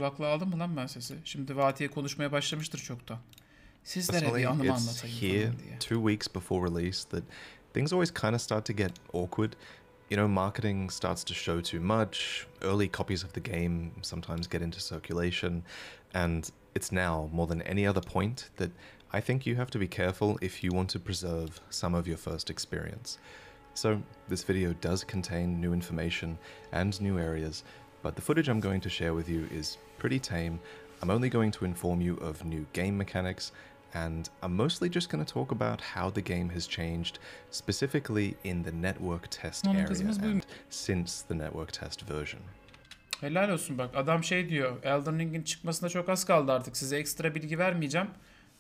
Kulaklığı aldım mı lan ben sesi? Şimdi Vatiye konuşmaya başlamıştır çoktan. Sizlere Personally, bir anımı it's anlatayım here falan diye. 2 weeks before release that things always kind of start to get awkward. You know, marketing starts to show too much, early copies of the game sometimes get into circulation, and it's now, more than any other point, that I think you have to be careful if you want to preserve some of your first experience. So, this video does contain new information and new areas, but the footage I'm going to share with you is pretty tame. I'm only going to inform you of new game mechanics, and I'm mostly just going to talk about how the game has changed, specifically in the network test area and since the network test version. Helal olsun bak, adam şey diyor, Elden Ring'in çıkmasına çok az kaldı artık, size ekstra bilgi vermeyeceğim.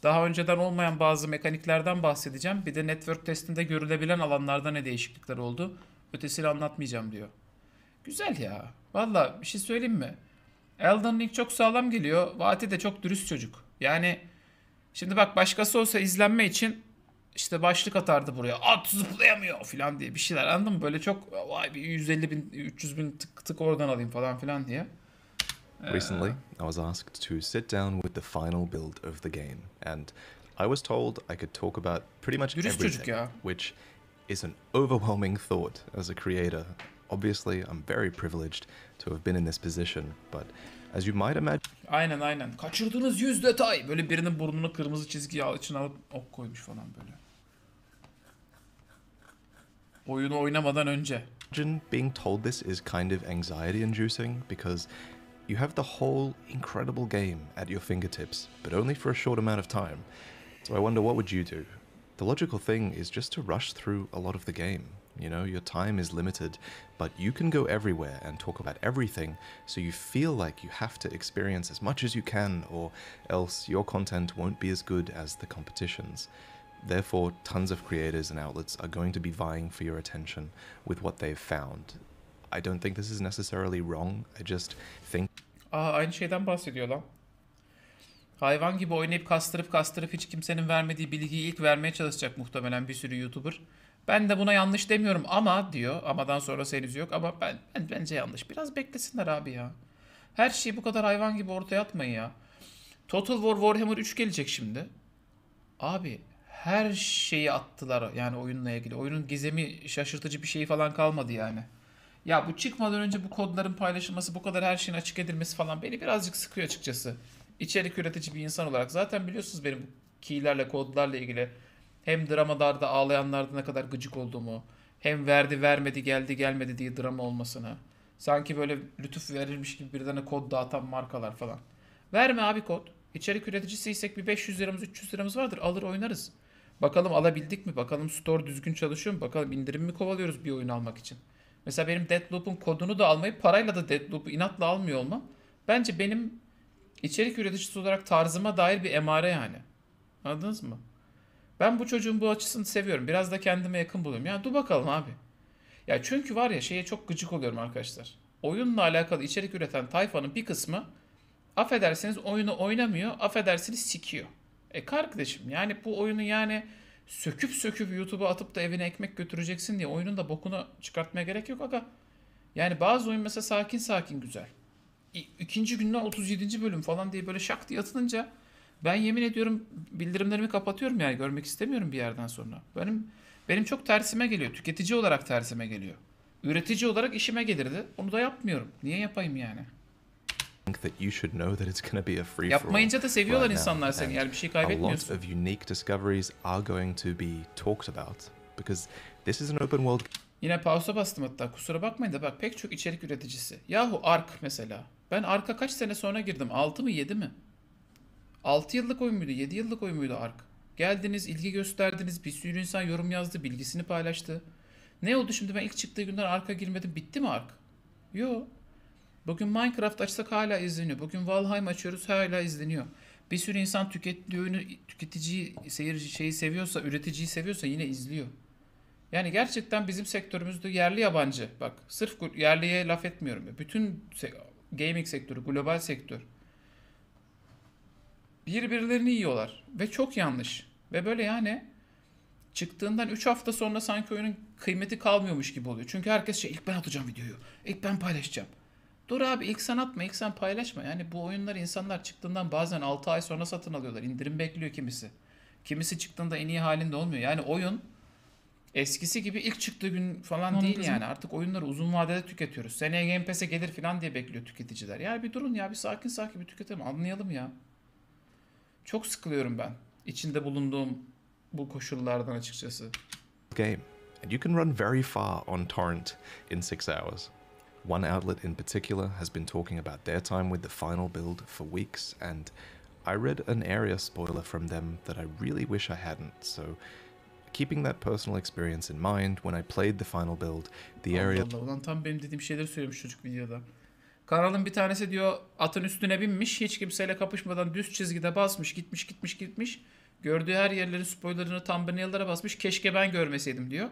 Daha önceden olmayan bazı mekaniklerden bahsedeceğim. Bir de network testinde görülebilen alanlarda ne değişiklikler oldu. Ötesini anlatmayacağım diyor. Güzel ya. Valla bir şey söyleyeyim mi? Elden Ring çok sağlam geliyor. Vati de çok dürüst çocuk. Yani şimdi bak, başkası olsa izlenme için işte başlık atardı buraya. At zıplayamıyor falan diye bir şeyler, anladın mı? Böyle çok vay bir 150 bin 300 bin tık tık oradan alayım falan filan diye. Recently, I was asked to sit down with the final build of the game, and I was told I could talk about pretty much everything, which is an overwhelming thought as a creator. Obviously, I'm very privileged to have been in this position, but as you might imagine... Aynen. Kaçırdığınız 100 detay. Böyle birinin burnunu kırmızı çizgiye içine alıp ok koymuş falan böyle. Oyunu oynamadan önce. Being told this is kind of anxiety inducing because you have the whole incredible game at your fingertips, but only for a short amount of time. So I wonder, what would you do? The logical thing is just to rush through a lot of the game. You know, your time is limited, but you can go everywhere and talk about everything, so you feel like you have to experience as much as you can, or else your content won't be as good as the competition's. Therefore, tons of creators and outlets are going to be vying for your attention with what they've found. I don't think this is necessarily wrong, I just think... Aynı şeyden bahsediyor lan. Hayvan gibi oynayıp kastırıp hiç kimsenin vermediği bilgiyi ilk vermeye çalışacak muhtemelen bir sürü YouTuber. Ben de buna yanlış demiyorum ama diyor. Amadan sonrası henüz yok ama bence yanlış. Biraz beklesinler abi ya. Her şeyi bu kadar hayvan gibi ortaya atmayın ya. Total War Warhammer 3 gelecek şimdi. Abi her şeyi attılar yani oyunla ilgili. Oyunun gizemi, şaşırtıcı bir şeyi falan kalmadı yani. Ya bu çıkmadan önce bu kodların paylaşılması, bu kadar her şeyin açık edilmesi falan beni birazcık sıkıyor açıkçası. İçerik üretici bir insan olarak. Zaten biliyorsunuz benim keylerle, kodlarla ilgili hem dramalarda ağlayanlarda ne kadar gıcık olduğumu, hem verdi vermedi geldi gelmedi diye drama olmasını. Sanki böyle lütuf verilmiş gibi birden kod dağıtan markalar falan. Verme abi kod. İçerik üreticisiysek bir 500 liramız 300 liramız vardır, alır oynarız. Bakalım alabildik mi? Bakalım store düzgün çalışıyor mu? Bakalım indirim mi kovalıyoruz bir oyun almak için? Mesela benim Deathloop'un kodunu da almayıp parayla da Deathloop'u inatla almıyor olmam bence benim içerik üreticisi olarak tarzıma dair bir emare yani. Anladınız mı? Ben bu çocuğun bu açısını seviyorum. Biraz da kendime yakın buluyorum. Ya dur bakalım abi. Ya çünkü var ya, şeye çok gıcık oluyorum arkadaşlar. Oyunla alakalı içerik üreten tayfanın bir kısmı affedersiniz oyunu oynamıyor, affedersiniz sikiyor. Kardeşim yani bu oyunu yani söküp YouTube'a atıp da evine ekmek götüreceksin diye oyunun da bokunu çıkartmaya gerek yok aga. Yani bazı oyun mesela sakin güzel. İkinci günden 37. bölüm falan diye böyle şak diye atılınca ben yemin ediyorum bildirimlerimi kapatıyorum yani, görmek istemiyorum bir yerden sonra. Benim çok tersime geliyor. Tüketici olarak tersime geliyor. Üretici olarak işime gelirdi. Onu da yapmıyorum. Niye yapayım yani? Yapmayınca da seviyorlar insanlar seni. Yani bir şey kaybetmiyorsun. A lot of unique discoveries are going to be talked about because this is an open world. Yine pausa bastım hatta. Kusura bakmayın da bak, pek çok içerik üreticisi. Yahu Ark mesela. Ben Ark'a kaç sene sonra girdim? 6 mı 7 mi? 6 yıllık oyun muydu? 7 yıllık oyun muydu Ark? Geldiniz, ilgi gösterdiniz. Bir sürü insan yorum yazdı, bilgisini paylaştı. Ne oldu şimdi, ben ilk çıktığı günden Ark'a girmedim. Bitti mi Ark? Yo. Bugün Minecraft açsak hala izleniyor. Bugün Valheim açıyoruz, hala izleniyor. Bir sürü insan tüketiciyi, şeyi seviyorsa, üreticiyi seviyorsa yine izliyor. Yani gerçekten bizim sektörümüzde yerli yabancı, bak sırf yerliye laf etmiyorum. Bütün gaming sektörü, global sektör. Birbirlerini yiyorlar ve çok yanlış. Ve böyle yani çıktığından 3 hafta sonra sanki oyunun kıymeti kalmıyormuş gibi oluyor. Çünkü herkes ilk ben atacağım videoyu, ilk ben paylaşacağım. Dur abi, ilk sen atma, ilk sen paylaşma. Yani bu oyunları insanlar çıktığından bazen 6 ay sonra satın alıyorlar. İndirim bekliyor kimisi. Kimisi çıktığında en iyi halinde olmuyor. Yani oyun eskisi gibi ilk çıktığı gün falan değil yani. Artık oyunları uzun vadede tüketiyoruz. Seneye Game Pass'e gelir falan diye bekliyor tüketiciler. Yani bir durun ya, bir sakin sakin bir tüketelim, anlayalım ya. Çok sıkılıyorum ben içinde bulunduğum bu koşullardan açıkçası. Game, and you can run very far on torrent in 6 hours. One outlet in particular has been talking about their time with the final build for weeks, and I read an area spoiler from them that I really wish I hadn't. So, keeping that personal experience in mind, when I played the final build, the area... Allah Allah, ulan tam benim dediğim şeyleri söylemiş çocuk videoda. Kanalın bir tanesi diyor atın üstüne binmiş, hiç kimseyle kapışmadan düz çizgide basmış, gitmiş. Gördüğü her yerlerin spoilerını thumbnail'lara basmış. Keşke ben görmeseydim diyor.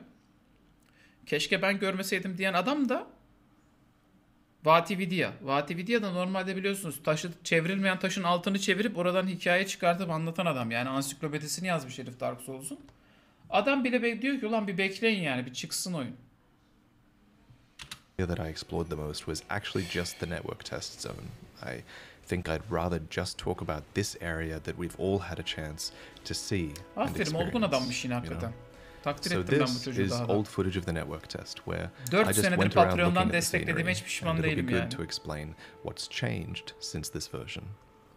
Keşke ben görmeseydim diyen adam da Vatividia. Vatividia da normalde biliyorsunuz çevrilmeyen taşın altını çevirip oradan hikaye çıkartıp anlatan adam. Yani ansiklopedisini yazmış herif Dark Souls'un. Adam bile diyor ki ulan bir bekleyin yani, bir çıksın oyun. that I explored the most was actually just the network test zone. I think I'd rather just talk about this area that we've all had a chance to see and Aferin, olgun adammış yine hakikaten. Takdir ettim ben bu çocuğu daha da. Old footage of the network test where 4 I just senedir went around Patreon'dan looking at the desteklediğime scenery, hiç pişman and it'll be değilim good yani. to explain what's changed since this version.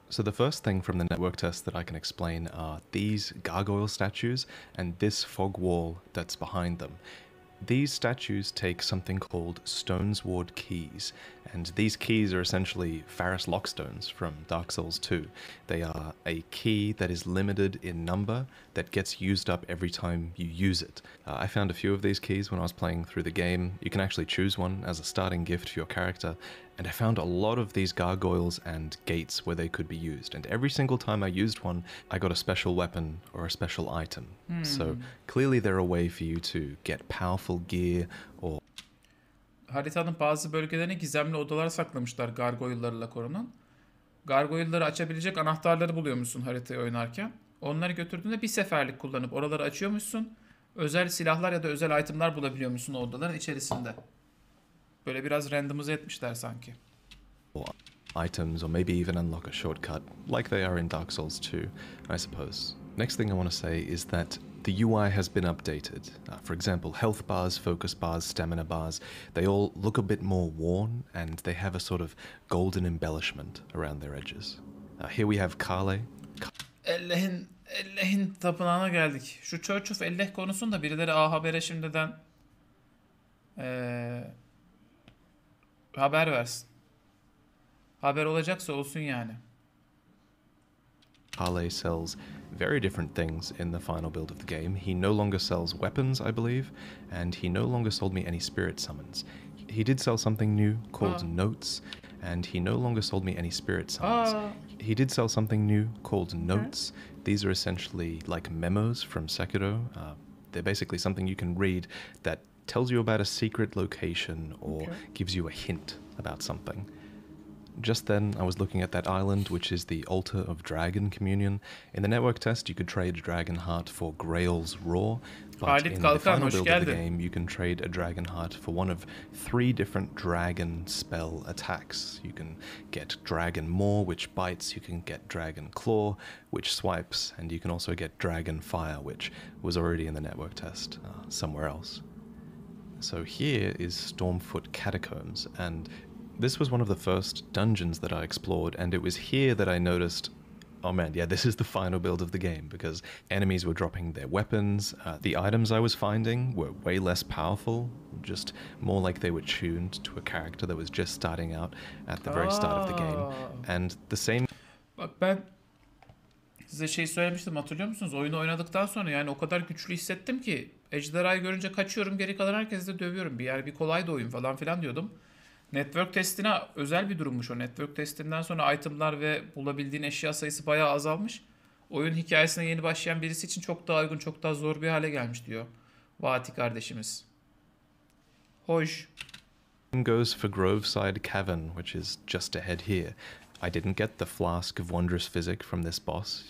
So the first thing from the network test that I can explain are these gargoyle statues and this fog wall that's behind them. These statues take something called Stone's Ward keys, and these keys are essentially Pharos lockstones from Dark Souls 2. They are a key that is limited in number that gets used up every time you use it. I found a few of these keys when I was playing through the game. You can actually choose one as a starting gift for your character, and I found a lot of these gargoyles and gates where they could be used, and every single time I used one, I got a special weapon or a special item. So clearly they're a way for you to get powerful gear or... Haritanın bazı bölgelerine gizemli odalar saklamışlar gargoyle'larla korunan. Gargoyle'ları açabilecek anahtarları buluyormuşsun haritayı oynarken. Onları götürdüğünde bir seferlik kullanıp oraları açıyormuşsun. Özel silahlar ya da özel itemler bulabiliyormuşsun o odaların içerisinde. Böyle biraz randomize etmişler sanki. items or maybe even unlock a shortcut like they are in Dark Souls 2, I suppose. Next thing I want to say is that the UI has been updated. For example, health bars, focus bars, stamina bars, they all look a bit more worn and they have a sort of golden embellishment around their edges. Here we have Kale. Elleh'in tapınağına geldik. Şu Church of Elleh konusunda birileri A Haber'e şimdiden haber versin. Haber olacaksa olsun yani. Kale sells very different things in the final build of the game. He no longer sells weapons, I believe, and he no longer sold me any spirit summons. He did sell something new called notes, and he no longer sold me any spirit summons. He did sell something new called notes. These are essentially like memos from Sekiro. They're basically something you can read that tells you about a secret location or gives you a hint about something. Just then, I was looking at that island, which is the Altar of Dragon Communion. In the network test, you could trade a dragon heart for Grail's Roar, but in the final build of the game, you can trade a dragon heart for one of 3 different dragon spell attacks. You can get Dragon Maw, which bites, you can get Dragon Claw, which swipes, and you can also get Dragon Fire, which was already in the network test somewhere else. So here is Stormfoot Catacombs, and this was one of the first dungeons that I explored, and it was here that I noticed, oh man, yeah, this is the final build of the game, because enemies were dropping their weapons, the items I was finding were way less powerful, just more like they were tuned to a character that was just starting out at the very start of the game, and the same... Bak ben size şey söylemiştim, hatırlıyor musunuz? Oyunu oynadıktan sonra yani o kadar güçlü hissettim ki ejderhayı görünce kaçıyorum, geri kalan herkesi de dövüyorum. Bir kolay da oyun falan filan diyordum. Network testine özel bir durummuş o. Network testinden sonra itemlar ve bulabildiğin eşya sayısı bayağı azalmış. Oyun hikayesine yeni başlayan birisi için çok daha uygun, çok daha zor bir hale gelmiş diyor Vati kardeşimiz. Hoş. Goes for Groveside Cavern, which is just ahead here. I didn't get the Flask of Wondrous Physic from this boss,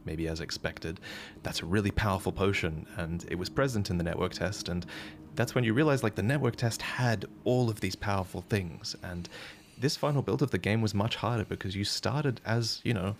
maybe as expected. That's a really powerful potion, and it was present in the network test, and that's when you realize, the network test had all of these powerful things, and this final build of the game was much harder because you started as, you know,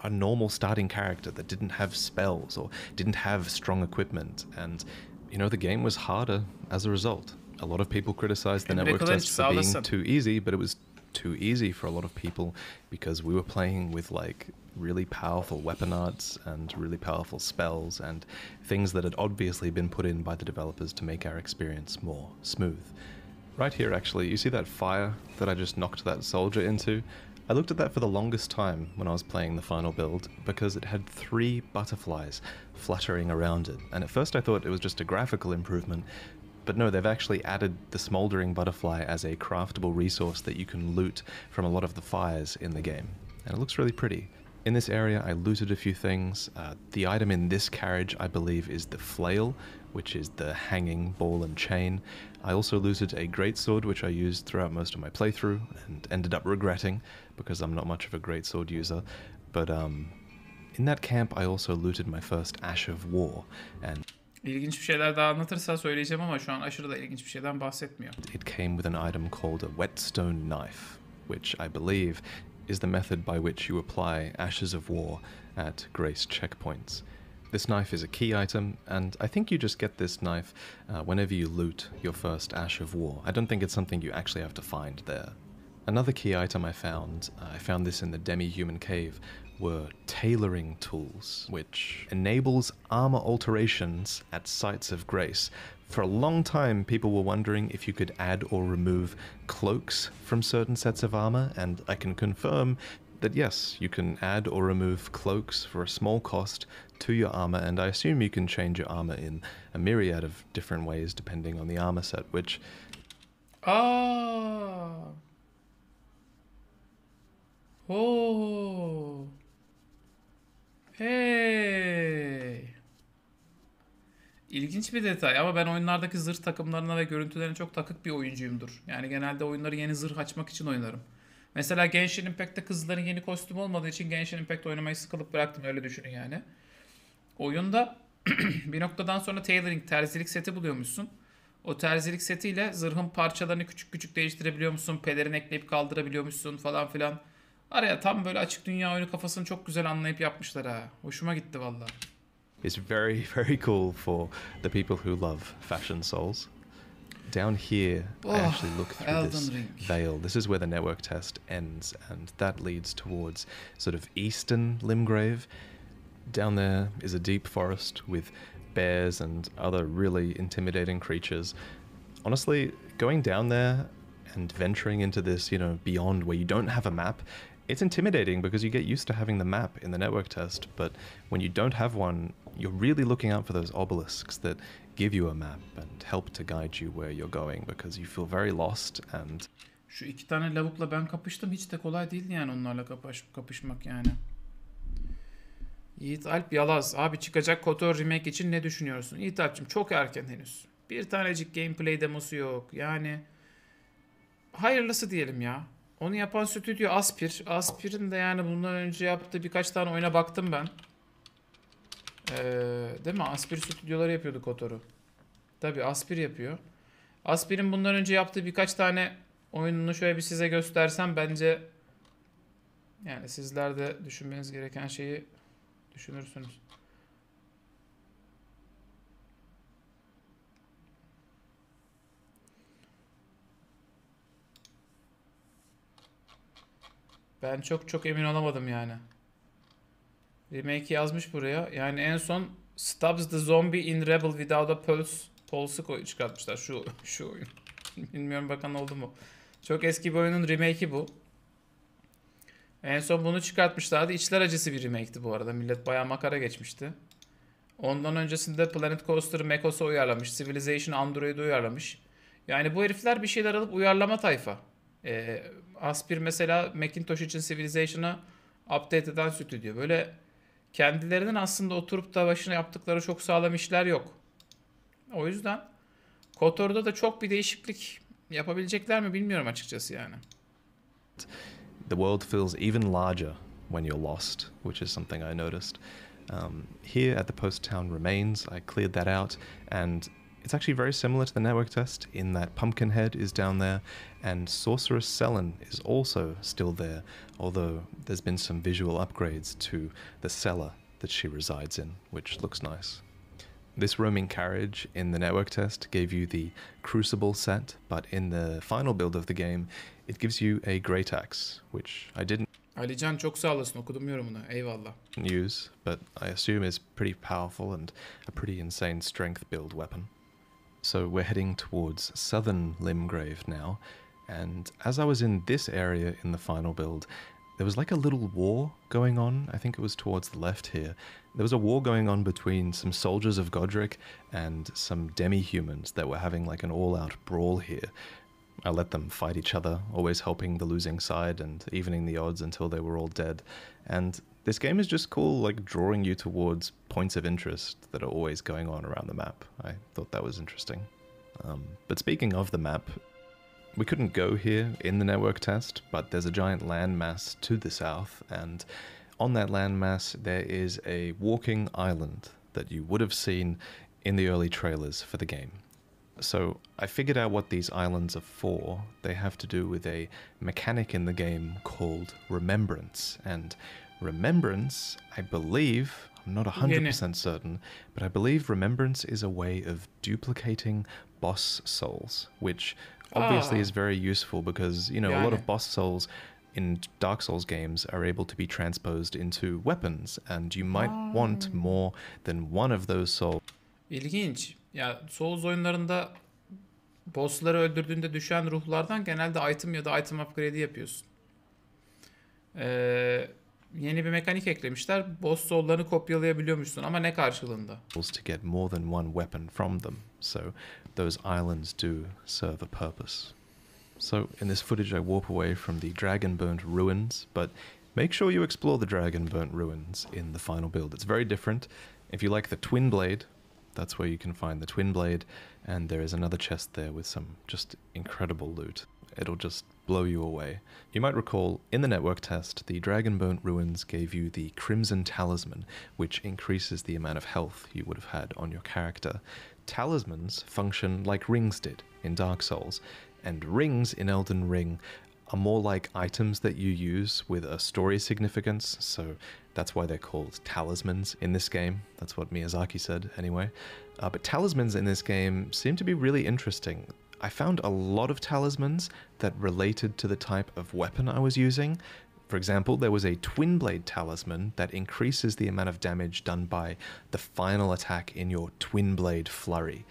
a normal starting character that didn't have spells or didn't have strong equipment, and, you know, the game was harder as a result. A lot of people criticized the network test for being too easy, but it was too easy for a lot of people because we were playing with, like, really powerful weapon arts and really powerful spells and things that had obviously been put in by the developers to make our experience more smooth. Right here, actually, you see that fire that I just knocked that soldier into? I looked at that for the longest time when I was playing the final build because it had 3 butterflies fluttering around it, and at first I thought it was just a graphical improvement, but no, they've actually added the smoldering butterfly as a craftable resource that you can loot from a lot of the fires in the game, and it looks really pretty. In this area, I looted a few things. The item in this carriage, I believe, is the flail, which is the hanging ball and chain. I also looted a greatsword, which I used throughout most of my playthrough, and ended up regretting, because I'm not much of a greatsword user. But in that camp, I also looted my first Ash of War, and İlginç bir şeyler daha anlatırsa söyleyeceğim ama şu an aşırı da ilginç bir şeyden bahsetmiyor. It came with an item called a whetstone knife, which I believe is the method by which you apply Ashes of War at grace checkpoints. This knife is a key item, and I think you just get this knife whenever you loot your first Ash of War. I don't think it's something you actually have to find there. Another key item I found this in the demi-human cave, were Tailoring Tools, which enables armor alterations at sites of grace. For a long time, people were wondering if you could add or remove cloaks from certain sets of armor, and I can confirm that yes, you can add or remove cloaks for a small cost to your armor, and I assume you can change your armor in a myriad of different ways depending on the armor set, which... Oh. Hey. İlginç bir detay ama ben oyunlardaki zırh takımlarına ve görüntülerine çok takık bir oyuncuyumdur. Yani genelde oyunları yeni zırh açmak için oynarım. Mesela Genshin Impact'te kızların yeni kostüm olmadığı için Genshin Impact oynamayı sıkılıp bıraktım, öyle düşünün yani. Oyunda bir noktadan sonra terzilik seti buluyormuşsun. O terzilik setiyle zırhın parçalarını küçük küçük değiştirebiliyormuşsun. Pelerin ekleyip kaldırabiliyormuşsun falan filan. Araya tam böyle açık dünya oyunu kafasını çok güzel anlayıp yapmışlar ha. Hoşuma gitti valla. It's very, very cool for the people who love Fashion Souls. Down here, I actually look through this veil. This is where the network test ends, and that leads towards sort of eastern Limgrave. Down there is a deep forest with bears and other really intimidating creatures. Honestly, going down there and venturing into this, you know, beyond where you don't have a map, it's intimidating because you get used to having the map in the network test, but when you don't have one, you're really looking out for those obelisks that give you a map and help to guide you where you're going because you feel very lost and... Şu 2 tane lavukla ben kapıştım. Hiç de kolay değildi yani onlarla kapışmak yani. Yiğit Alp Yalaz. Abi çıkacak KOTOR remake için ne düşünüyorsun? Yiğit Alp'cim çok erken henüz. Bir tanecik gameplay demosu yok. Yani hayırlısı diyelim ya. Onu yapan stüdyo Aspir. Aspir'in de yani bundan önce yaptığı birkaç tane oyuna baktım ben. Değil mi? Aspir stüdyoları yapıyordu KOTOR'u. Tabii Aspir yapıyor. Aspir'in bundan önce yaptığı birkaç tane oyununu şöyle bir size göstersem bence yani sizler de düşünmeniz gereken şeyi düşünürsünüz. Ben çok emin olamadım yani. Remake yazmış buraya. Yani en son Stabs the Zombie in Rebel Without a Pulse'u çıkartmışlar. Şu oyun. Bilmiyorum bakan oldu mu. Çok eski bir oyunun remake'i bu. En son bunu çıkartmışlardı. İçler acısı bir remake'ti bu arada. Millet bayağı makara geçmişti. Ondan öncesinde Planet Coaster'ı macOS'a uyarlamış. Civilization Android'e uyarlamış. Yani bu herifler bir şeyler alıp uyarlama tayfa. Aspir mesela Macintosh için Civilization'a update eden stüdyo. Böyle kendilerinin aslında oturup da başına yaptıkları çok sağlam işler yok. O yüzden KOTOR'da da çok bir değişiklik yapabilecekler mi bilmiyorum açıkçası yani. The world feels even larger when you're lost, which is something I noticed. Here at the post town remains, I cleared that out, and It's actually very similar to the network test in that Pumpkinhead is down there, and Sorceress Sellen is also still there, although there's been some visual upgrades to the cellar that she resides in, which looks nice. This roaming carriage in the network test gave you the Crucible set, but in the final build of the game, it gives you a Great Axe, which I didn't Alican çok sağ olasın, okudum yorumunu. Eyvallah. use, but I assume is pretty powerful and a pretty insane strength build weapon. So we're heading towards Southern Limgrave now, and as I was in this area in the final build, there was like a little war going on. I think it was towards the left here. There was a war going on between some soldiers of Godric and some demi-humans that were having like an all-out brawl here. I let them fight each other, always helping the losing side and evening the odds until they were all dead. And this game is just cool, like drawing you towards points of interest that are always going on around the map. I thought that was interesting. But speaking of the map, we couldn't go here in the network test, but there's a giant landmass to the south, and on that landmass there is a walking island that you would have seen in the early trailers for the game. So I figured out what these islands are for. They have to do with a mechanic in the game called Remembrance, and Remembrance, I believe, I'm not 100% certain, but I believe Remembrance is a way of duplicating boss souls, which obviously is very useful because, you know, a lot of boss souls in Dark Souls games are able to be transposed into weapons, and you might want more than one of those souls. İlginç. Ya Souls oyunlarında bossları öldürdüğünde düşen ruhlardan genelde item ya da item upgrade'i yapıyorsun. Yeni bir mekanik eklemişler. Boss soul'larını kopyalayabiliyormuşsun ama ne karşılığında? To get more than one weapon from them, so those islands do serve a purpose. So in this footage I warp away from the Dragonburnt ruins, but make sure you explore the Dragonburnt ruins in the final build. It's very different. If you like the Twin Blade, that's where you can find the Twin Blade, and there is another chest there with some just incredible loot. It'll just blow you away. You might recall, in the network test, the Dragonburnt ruins gave you the Crimson Talisman, which increases the amount of health you would have had on your character. Talismans function like rings did in Dark Souls, and rings in Elden Ring are more like items that you use with a story significance, so that's why they're called talismans in this game. That's what Miyazaki said, anyway. But talismans in this game seem to be really interesting. I found a lot of talismans that related to the type of weapon I was using. For example, there was a Twin Blade talisman that increases the amount of damage done by the final attack in your Twin Blade flurry.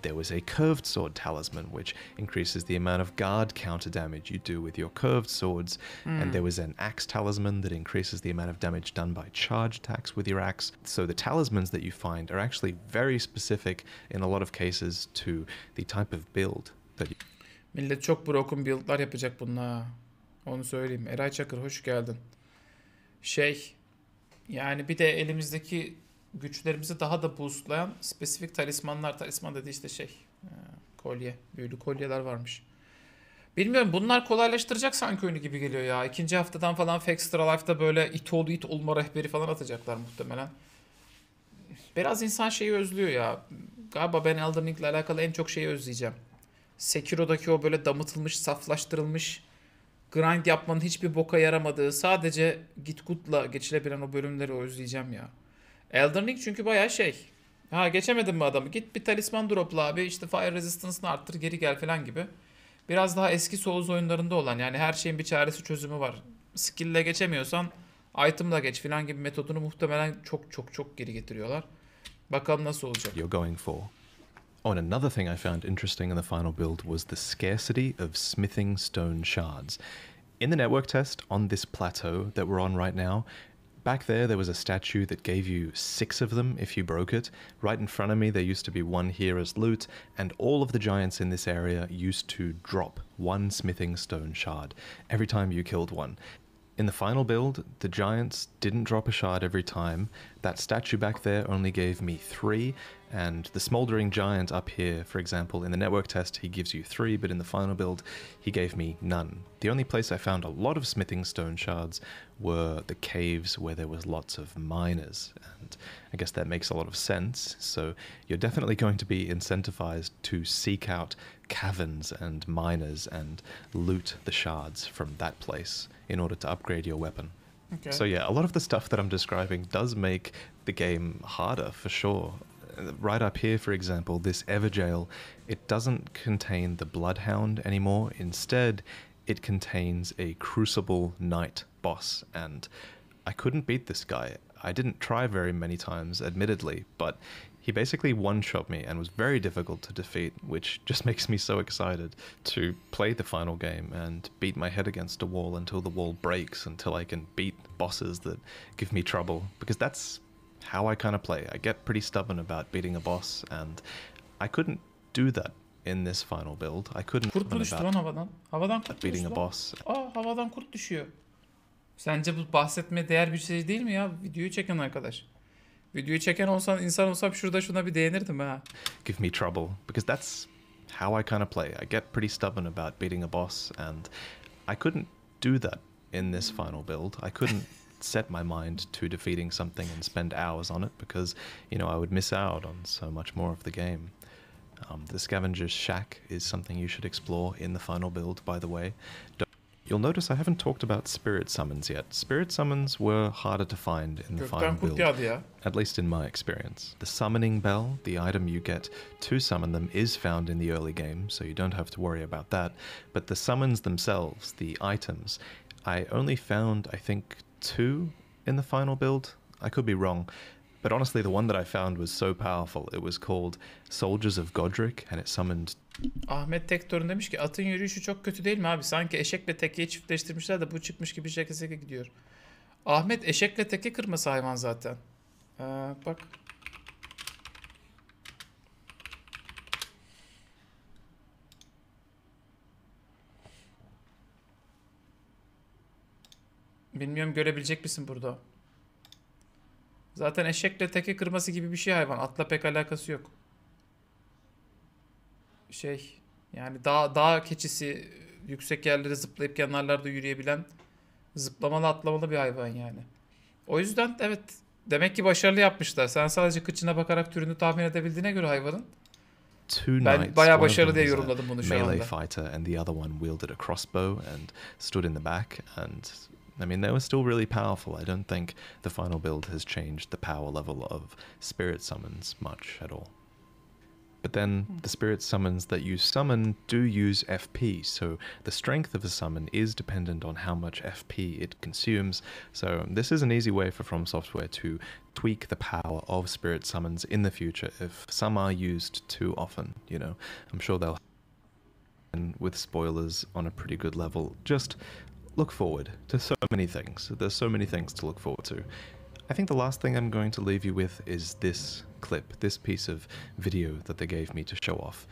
There was a Curved Sword talisman, which increases the amount of guard counter damage you do with your curved swords. And there was an Axe talisman that increases the amount of damage done by charge attacks with your axe. So the talismans that you find are actually very specific in a lot of cases to the type of build that you... Millet çok broken build'lar yapacak bununla. Onu söyleyeyim. Eray Çakır hoş geldin. Yani bir de elimizdeki güçlerimizi daha da boostlayan spesifik talismanlar. Talisman dediği işte kolye. Büyülü kolyeler varmış. Bilmiyorum, bunlar kolaylaştıracak sanki oyunu gibi geliyor ya. İkinci haftadan falan Extra Life'da böyle it olma rehberi falan atacaklar muhtemelen. Biraz insan şeyi özlüyor ya. Galiba ben Elden Ring'le alakalı en çok şeyi özleyeceğim. Sekiro'daki o böyle damıtılmış, saflaştırılmış, grind yapmanın hiçbir boka yaramadığı, sadece git good'la geçilebilen o bölümleri özleyeceğim ya. Elden Ring çünkü bayağı geçemedin mi adamı? Git bir talisman dropla abi, işte fire resistance'ını arttır, geri gel falan gibi. Biraz daha eski Souls oyunlarında olan, yani her şeyin bir çaresi, çözümü var. Skill'le geçemiyorsan item'la geç falan gibi metodunu muhtemelen çok geri getiriyorlar. Bakalım nasıl olacak. You're going for. Oh, and another thing I found interesting in the final build was the scarcity of smithing stone shards. In the network test on this plateau that we're on right now, back there was a statue that gave you 6 of them if you broke it. Right in front of me there used to be one here as loot, and all of the giants in this area used to drop 1 smithing stone shard every time you killed one. In the final build, the giants didn't drop a shard every time. That statue back there only gave me 3, and the smoldering giant up here, for example, in the network test, he gives you 3, but in the final build, he gave me none. The only place I found a lot of smithing stone shards were the caves where there was lots of miners, and and I guess that makes a lot of sense. So you're definitely going to be incentivized to seek out caverns and miners and loot the shards from that place in order to upgrade your weapon. Okay. So yeah, a lot of the stuff that I'm describing does make the game harder for sure. Right up here, for example, this Everjail, it doesn't contain the Bloodhound anymore. Instead, it contains a Crucible Knight boss, and I couldn't beat this guy. I didn't try very many times, admittedly, but he basically one-shot me and was very difficult to defeat, which just makes me so excited to play the final game and beat my head against a wall until the wall breaks, until I can beat bosses that give me trouble, because that's how I kind of play. I get pretty stubborn about beating a boss, and I couldn't do that in this final build. I couldn't Kurt mu düştü lan havadan? Havadan kurt beating düştü a lan. boss. Aa, havadan kurt düşüyor. Sence bu bahsetmeye değer bir şey değil mi ya? Videoyu çeken arkadaş. Videoyu çeken olsan, insan olsam şurada şuna bir değinirdim ha. Give me trouble, because that's how I kind of play. I get pretty stubborn about beating a boss, and I couldn't do that in this final build. I couldn't set my mind to defeating something and spend hours on it, because, you know, I would miss out on so much more of the game. The Scavenger's Shack is something you should explore in the final build, by the way. You'll notice I haven't talked about spirit summons yet. Spirit summons were harder to find in the final build, at least in my experience. The summoning bell, the item you get to summon them, is found in the early game, so you don't have to worry about that. But the summons themselves, the items, I only found, I think, 2 in the final build. I could be wrong. But honestly, the one that I found was so powerful. It was called Soldiers of Godric, and it summoned... Ahmet Tektor'un demiş ki atın yürüyüşü çok kötü değil mi abi? Sanki eşekle tekeyi çiftleştirmişler de bu çıkmış gibi şeke seke gidiyor. Ahmet eşekle teke kırması hayvan zaten. Bak. Bilmiyorum görebilecek misin burada? Zaten eşekle teke kırması gibi bir şey hayvan. Atla pek alakası yok. Yani dağ keçisi, yüksek yerlere zıplayıp kenarlarda yürüyebilen, zıplamalı atlamalı bir hayvan yani. O yüzden evet, demek ki başarılı yapmışlar. Sen sadece kıçına bakarak türünü tahmin edebildiğine göre hayvanın. Ben bayağı başarılı diye yorumladım bunu şu anda. Melee fighter and the other one wielded a crossbow and stood in the back, and I mean, they were still really powerful. I don't think the final build has changed the power level of spirit summons much at all. But then the spirit summons that you summon do use FP, so the strength of a summon is dependent on how much FP it consumes. So this is an easy way for From Software to tweak the power of spirit summons in the future if some are used too often, you know. I'm sure they'll and with spoilers on a pretty good level. Just look forward to so many things. There's so many things to look forward to. I think the last thing I'm going to leave you with is this clip, this piece of video that they gave me to show off.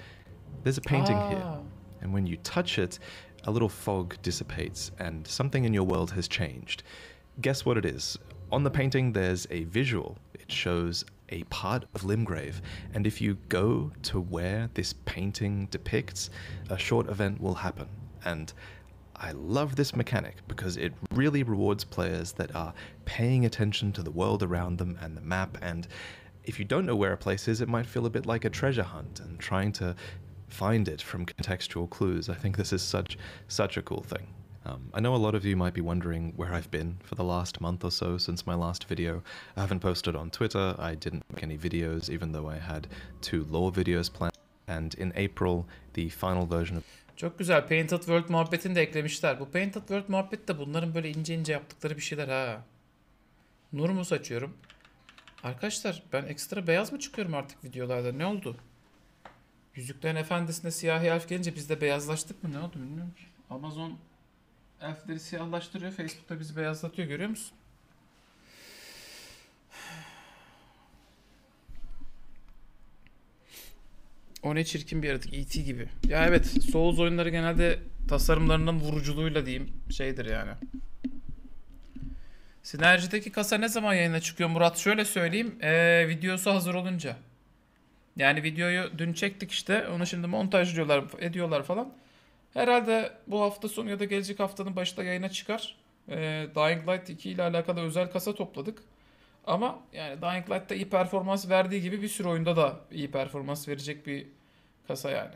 There's a painting here, and when you touch it, a little fog dissipates and something in your world has changed. Guess what it is? On the painting there's a visual. It shows a part of Limgrave, and if you go to where this painting depicts, a short event will happen. And I love this mechanic because it really rewards players that are paying attention to the world around them and the map, and if you don't know where a place is, it might feel a bit like a treasure hunt and trying to find it from contextual clues. I think this is such a cool thing. I know a lot of you might be wondering where I've been for the last month or so since my last video. I haven't posted on Twitter, I didn't make any videos even though I had 2 lore videos planned, and in April the final version of... Çok güzel. Painted World muhabbetini de eklemişler. Bu Painted World muhabbeti de bunların böyle ince ince yaptıkları bir şeyler ha. Nur mu saçıyorum? Arkadaşlar ben ekstra beyaz mı çıkıyorum artık videolarda? Ne oldu? Yüzüklerin Efendisi'nde siyahi elf gelince biz de beyazlaştık mı? Ne oldu bilmiyorum ki. Amazon elfleri siyahlaştırıyor. Facebook'ta bizi beyazlatıyor. Görüyor musun? O ne çirkin bir yaratık. E.T. gibi. Ya evet. Souls oyunları genelde tasarımlarının vuruculuğuyla diyeyim şeydir yani. Sinerjideki kasa ne zaman yayına çıkıyor Murat? Şöyle söyleyeyim. Videosu hazır olunca. Yani videoyu dün çektik işte. Onu şimdi montajlıyorlar, ediyorlar falan. Herhalde bu hafta sonu ya da gelecek haftanın başında yayına çıkar. Dying Light 2 ile alakalı özel kasa topladık. Ama yani Dying Light'ta iyi performans verdiği gibi bir sürü oyunda da iyi performans verecek bir kasa yani.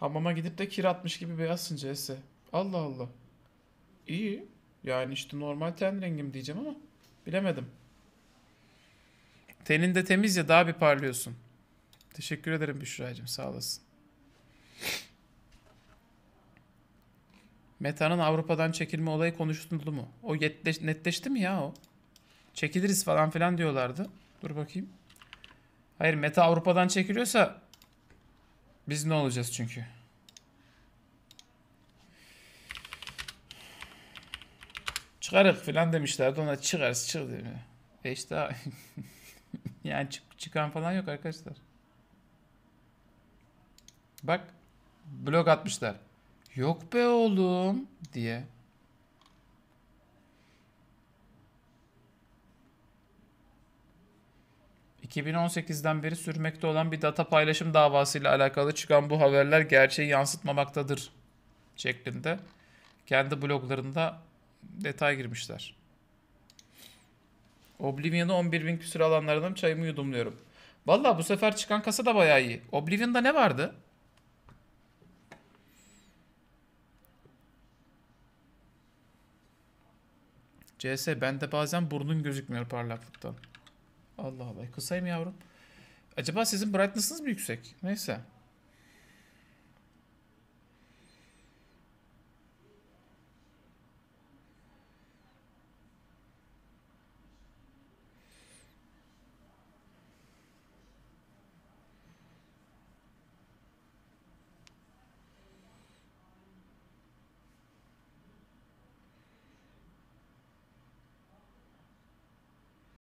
Hamama gidip de kir atmış gibi beyazsın CS. Allah Allah. İyi. Yani işte normal ten rengim diyeceğim ama bilemedim. Tenin de temiz ya, daha bir parlıyorsun. Teşekkür ederim Büşra'cığım, sağ olasın. Meta'nın Avrupa'dan çekilme olayı konuşuldu mu? O netleşti mi ya o? Çekiliriz falan filan diyorlardı. Dur bakayım. Hayır, Meta Avrupa'dan çekiliyorsa biz ne olacağız çünkü? Çıkarık filan demişlerdi, ona çıkarız çık diyor. İşte yani çıkan falan yok arkadaşlar. Bak, blog atmışlar. Yok be oğlum diye. ...2018'den beri sürmekte olan bir data paylaşım davasıyla alakalı çıkan bu haberler gerçeği yansıtmamaktadır şeklinde kendi bloglarında detay girmişler. Oblivion'ı 11.000 küsur alanlardan çayımı yudumluyorum. Vallahi bu sefer çıkan kasa da bayağı iyi. Oblivion'da ne vardı? CS, bende bazen burnun gözükmüyor parlaklıktan. Allah Allah. Kısayım yavrum. Acaba sizin brightness'ınız mı yüksek? Neyse.